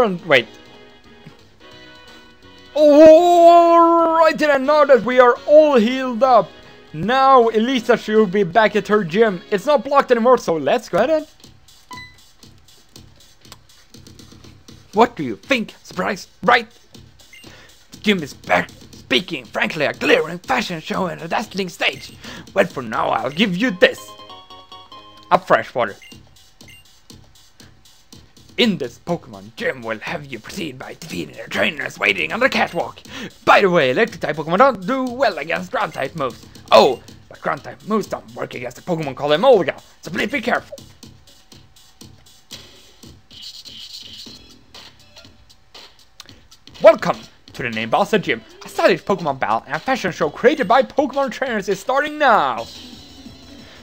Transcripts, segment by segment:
aren't... Wait. Oh, I didn't know that we are all healed up. Now Elisa should be back at her gym. It's not blocked anymore, so let's go ahead. What do you think? Surprise, right? The gym is back. Speaking frankly, a glaring fashion show and a dazzling stage. Well, for now, I'll give you this. A fresh water. In this Pokemon gym, we'll have you proceed by defeating their trainers waiting on the catwalk. By the way, electric-type Pokemon don't do well against ground-type moves. Oh, but ground-type moves don't work against a Pokemon called Emolga, so please be careful. Welcome to the Nimbasa gym. A stylish Pokemon battle and fashion show created by Pokemon trainers is starting now.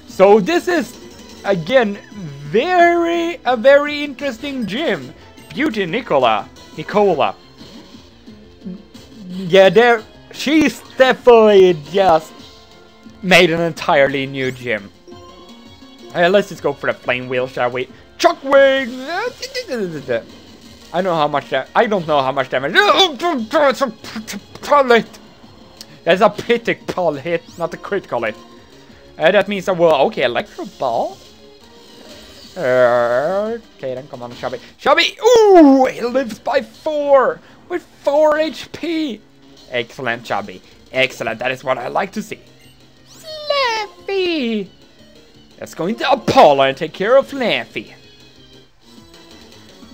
So this is, again, a very interesting gym. Beauty Nicola. Yeah, she's definitely just made an entirely new gym. Let's just go for the flame wheel, shall we? Chockwing! I don't know how much damage. It's a pull hit. That's a critical hit, not a critical hit. That means I will. Okay, Electro Ball. Okay, then come on, Chubby. Chubby! Ooh! He lives by 4! With 4 HP! Excellent, Chubby. Excellent, that is what I like to see. Fluffy! Let's go into Apollo and take care of Fluffy.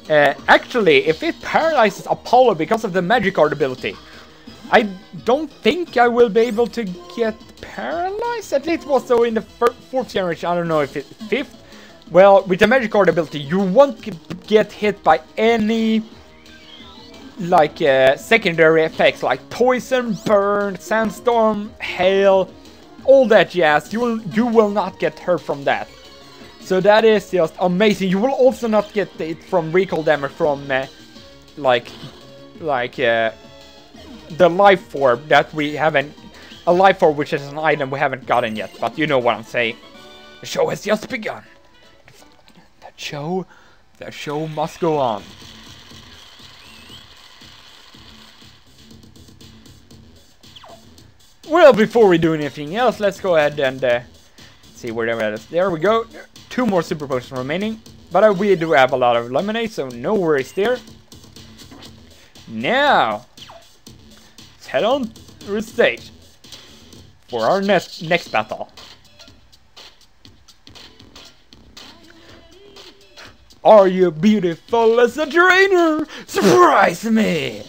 Actually, if it paralyzes Apollo because of the Magikarp ability, I don't think I will be able to get paralyzed. At least it was so in the 4th generation. I don't know if it's 5th. Well, with the Magikarp ability, you won't get hit by any like secondary effects like poison, burn, sandstorm, hail, all that jazz. You will not get hurt from that. So that is just amazing. You will also not get it from recall damage from the life form that we haven't, a life form which is an item we haven't gotten yet. But you know what I'm saying. The show has just begun. The show must go on. Well, before we do anything else, let's go ahead and see where they're at. There we go. 2 more super potions remaining, but we do have a lot of lemonade, so no worries there. Now, let's head on to the stage for our next battle. Are you beautiful as a trainer? Surprise me!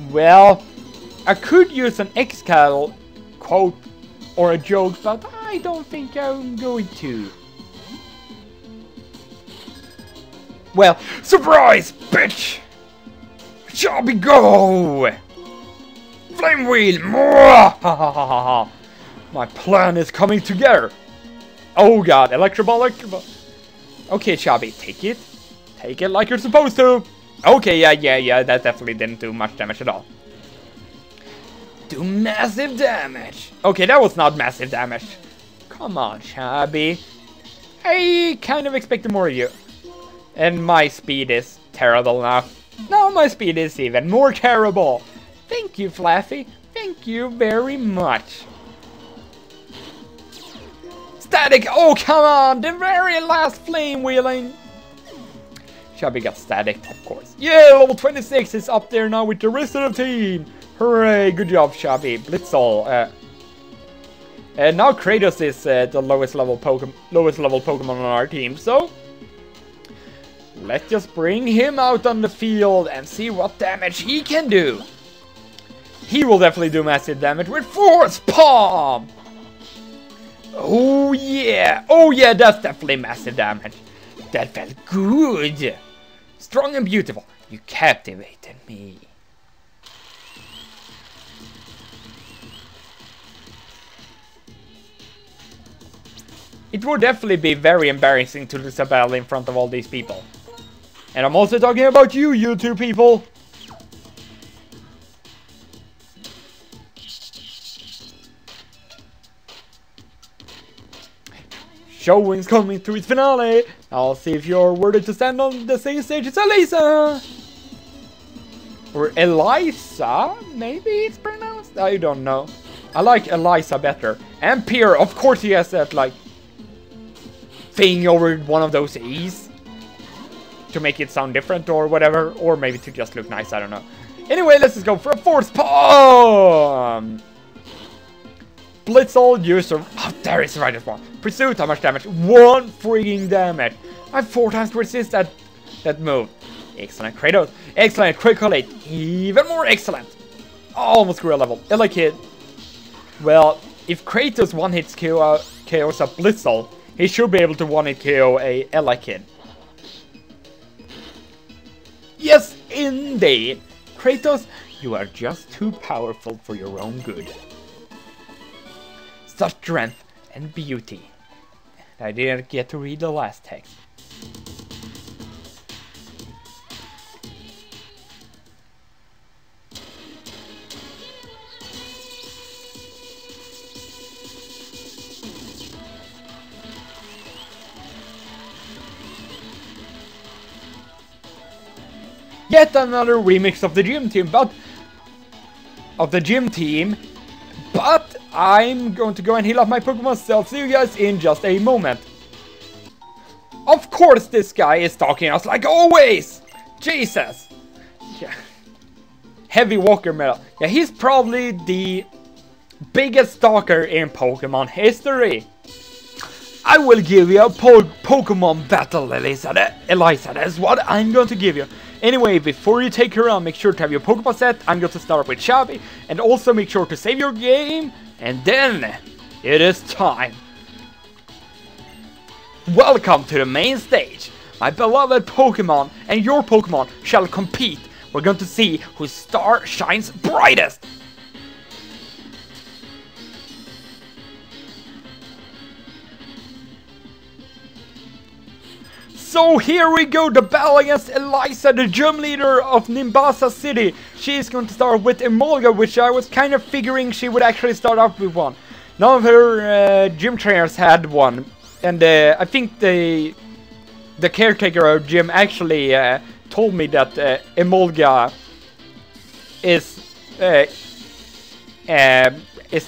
Well, I could use an X-Cal quote or a joke, but I don't think I'm going to. Well, surprise, bitch! Shall we go? Flame wheel! My plan is coming together. Oh god, Electro Ball. Okay, Chubby, take it. Take it like you're supposed to. Okay, yeah, that definitely didn't do much damage at all. Do massive damage. Okay, that was not massive damage. Come on, Chubby. I kind of expected more of you. And my speed is terrible now. Now my speed is even more terrible. Thank you, Fluffy. Thank you very much. Static! Oh, come on! The very last flame wheeling! Chubby got static, of course. Yeah, level 26 is up there now with the rest of the team! Hooray! Good job, Chubby. Blitzall. And now Kratos is the lowest level Pokemon on our team, so let's just bring him out on the field and see what damage he can do. He will definitely do massive damage with Force Palm! Oh yeah! Oh yeah, that's definitely massive damage. That felt good! Strong and beautiful. You captivated me. It would definitely be very embarrassing to lose a battle in front of all these people. And I'm also talking about you two people. Showing's coming to its finale. I'll see if you're worthy to stand on the same stage as Elisa. Or Eliza, maybe it's pronounced? I don't know. I like Eliza better. And Pierre, of course he has that, like, thing over one of those E's. To make it sound different or whatever. Or maybe to just look nice, I don't know. Anyway, let's just go for a Force Palm! Blitzle, user. Oh, there is the right one. Pursuit, how much damage? 1 freaking damage. I have 4 times to resist that move. Excellent, Kratos. Excellent, critical hit. Even more excellent. Almost grew a level. Ella Kid. Well, if Kratos one-hits KOs a Blitzle, he should be able to one-hit KO a Ella Kid. Yes, indeed. Kratos, you are just too powerful for your own good. Such strength and beauty. I didn't get to read the last text. Yet another remix of the gym team, but I'm going to go and heal up my Pokemon, so I'll see you guys in just a moment. Of course this guy is stalking us like always! Jesus! Yeah. Heavy Walker Medal. Yeah, he's probably the biggest stalker in Pokemon history. I will give you a Pokemon battle, Eliza. That's what I'm going to give you. Anyway, before you take her on, make sure to have your Pokemon set. I'm going to start up with Shabby. And also make sure to save your game. And then, it is time. Welcome to the main stage. My beloved Pokemon and your Pokemon shall compete. We're going to see whose star shines brightest. So here we go, the battle against Eliza, the gym leader of Nimbasa City. She is going to start with Emolga, which I was kind of figuring she would actually start off with one. None of her gym trainers had one. And I think the caretaker of gym actually told me that Emolga is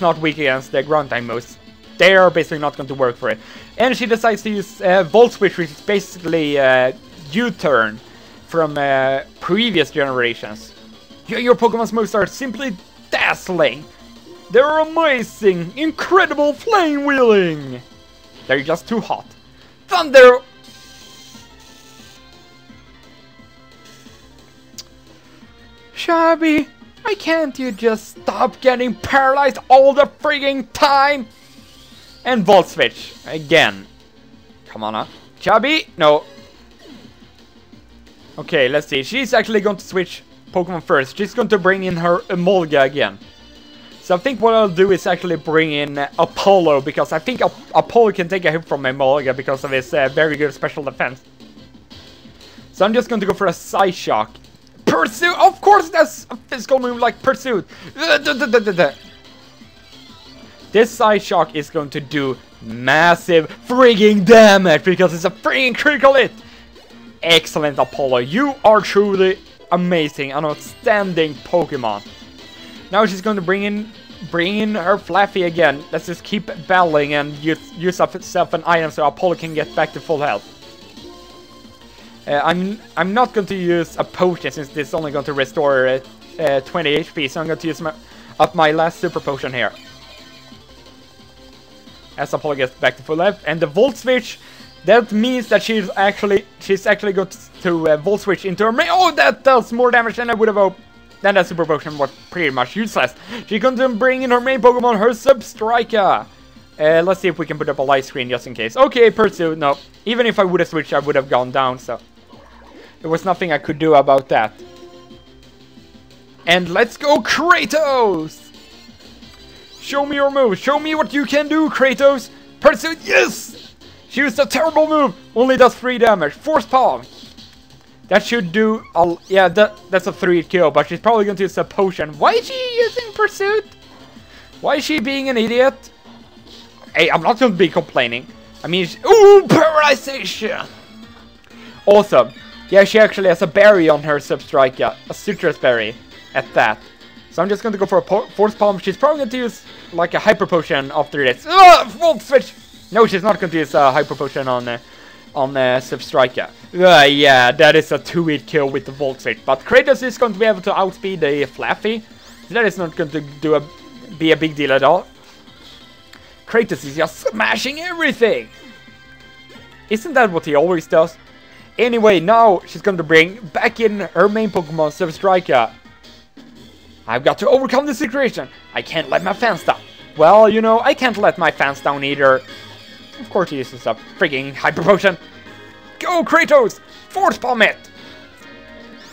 not weak against the ground type moves. They are basically not going to work for it. And she decides to use Volt Switch, which is basically U-turn from previous generations. Your Pokemon's moves are simply dazzling. They're amazing, incredible flame wheeling. They're just too hot. Thunder! Shabby, why can't you just stop getting paralyzed all the frigging time? And Volt Switch, again. Come on, Chubby, no. Okay, let's see. She's actually going to switch Pokemon first. She's going to bring in her Emolga again. So I think what I'll do is actually bring in Apollo, because I think Apollo can take a hit from Emolga because of his very good special defense. So I'm just going to go for a Psyshock. Pursuit! Of course that's a physical move like Pursuit! This Psyshock is going to do massive frigging damage because it's a frigging critical hit! Excellent, Apollo. You are truly amazing, an outstanding Pokemon. Now she's going to bring in her Flaffy again. Let's just keep battling and use up itself an item so Apollo can get back to full health. I'm not going to use a potion since this is only going to restore 20 HP, so I'm going to use up my last super potion here. As Apollo gets back to full health, and the Volt Switch, that means that she's actually going to Volt Switch into her main. Oh, that does more damage than I would have hoped. Then that super potion was pretty much useless. She's going to bring in her main Pokemon, her Substrika. Let's see if we can put up a light screen just in case. Okay, Pursuit, no. Even if I would have switched, I would have gone down, so there was nothing I could do about that. And let's go, Kratos! Show me your move. Show me what you can do, Kratos. Pursuit, yes! She used a terrible move. Only does 3 damage. Force Palm. That should do... yeah, that's a 3 kill, but she's probably going to use a potion. Why is she using Pursuit? Why is she being an idiot? Hey, I'm not going to be complaining. I mean... Ooh, paralyzation! Awesome. Yeah, she actually has a berry on her Substrika, a citrus berry, at that. So I'm just going to go for a Force Palm. She's probably going to use like a Hyper Potion after this. Volt Switch! No, she's not going to use a Hyper Potion on Substrika. Yeah, that is a 2-hit kill with the Volt Switch. But Kratos is going to be able to outspeed the Flaffy. So that is not going to be a big deal at all. Kratos is just smashing everything! Isn't that what he always does? Anyway, now she's going to bring back in her main Pokemon, Substrika. I've got to overcome the situation. I can't let my fans down. Well, you know, I can't let my fans down either. Of course he uses a freaking Hyper Potion. Go, Kratos! Force Palm it!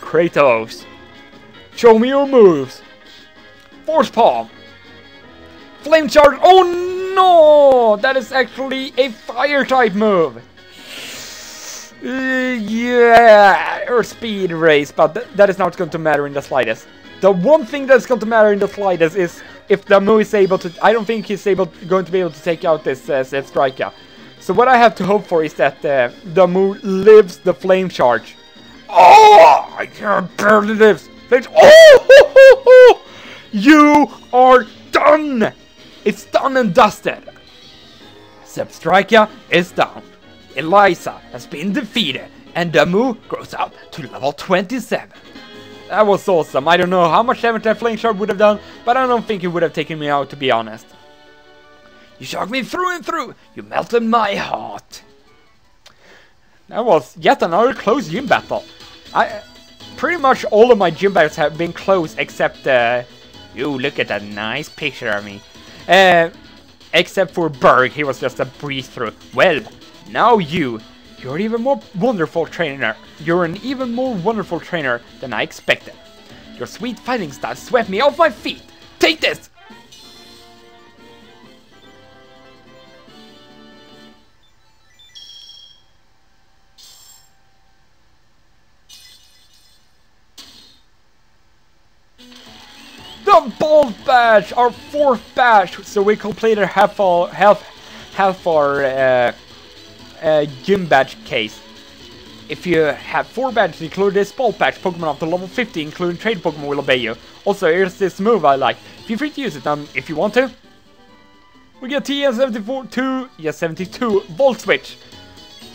Kratos, show me your moves. Force Palm. Flame Charge. Oh no! That is actually a Fire type move. Yeah, or Speed Race, but that is not going to matter in the slightest. The one thing that's going to matter in the slightest is if Damu is able to... I don't think he's going to be able to take out this Substrika. So what I have to hope for is that Damu lives the Flame Charge. Oh! I can't barely live. Oh! You are done! It's done and dusted. Substrika is down. Eliza has been defeated, and Damu grows up to level 27. That was awesome. I don't know how much damage that Flame Charge would have done, but I don't think it would have taken me out, to be honest. You shocked me through and through. You melted my heart. That was yet another close gym battle. Pretty much all of my gym battles have been close, except you look at that nice picture of me. Except for Berg, he was just a breeze through. Well, now you're even more wonderful trainer. You're an even more wonderful trainer than I expected. Your sweet fighting style swept me off my feet. Take this! The Bolt Badge! Our 4th badge! So we completed half our gym badge case. If you have 4 badges, including this Bolt Badge, Pokemon up to level 50, including trade Pokemon, will obey you. Also, here's this move I like. Feel free to use it if you want to. We get TS72 Volt Switch.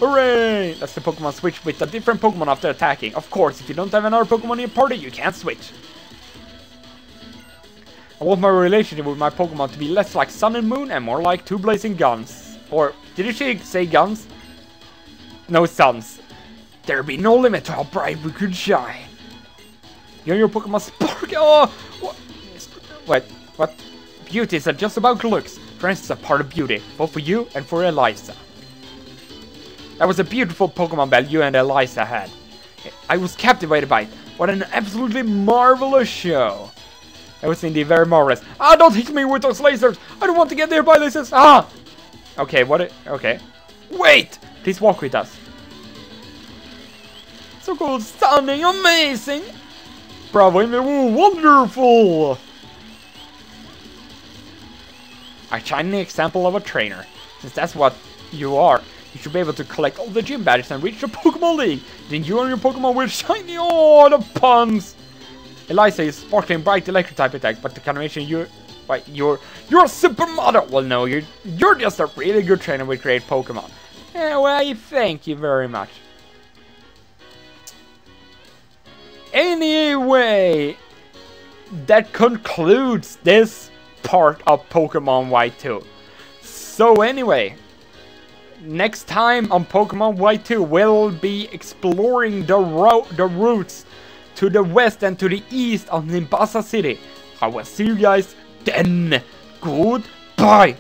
Hooray! That's the Pokemon switch with a different Pokemon after attacking. Of course, if you don't have another Pokemon in your party, you can't switch. I want my relationship with my Pokemon to be less like Sun and Moon and more like 2 blazing guns. Or, did she say guns? No, suns. There'd be no limit to how bright we could shine. You and your Pokemon spark. Oh! Wait, what? Beauty isn't just about looks. Friends is a part of beauty, both for you and for Eliza. That was a beautiful Pokemon battle you and Eliza had. I was captivated by it. What an absolutely marvelous show. That was indeed very marvelous. Ah, don't hit me with those lasers! I don't want to get there by lasers! Ah! Okay, okay. Wait! Please walk with us. So cool, stunning, amazing! Bravo, wonderful! A shining example of a trainer. Since that's what you are, you should be able to collect all the gym badges and reach the Pokemon League. Then you and your Pokemon will shiny. Oh, the puns! Eliza is sparkling bright electric type attack, but the combination you're a supermodel. Well, no, you're just a really good trainer with great Pokemon. Yeah, well, thank you very much. Anyway, that concludes this part of Pokemon Y2. So anyway, next time on Pokemon Y2, we'll be exploring the routes to the west and to the east of Nimbasa City. I will see you guys then. Goodbye.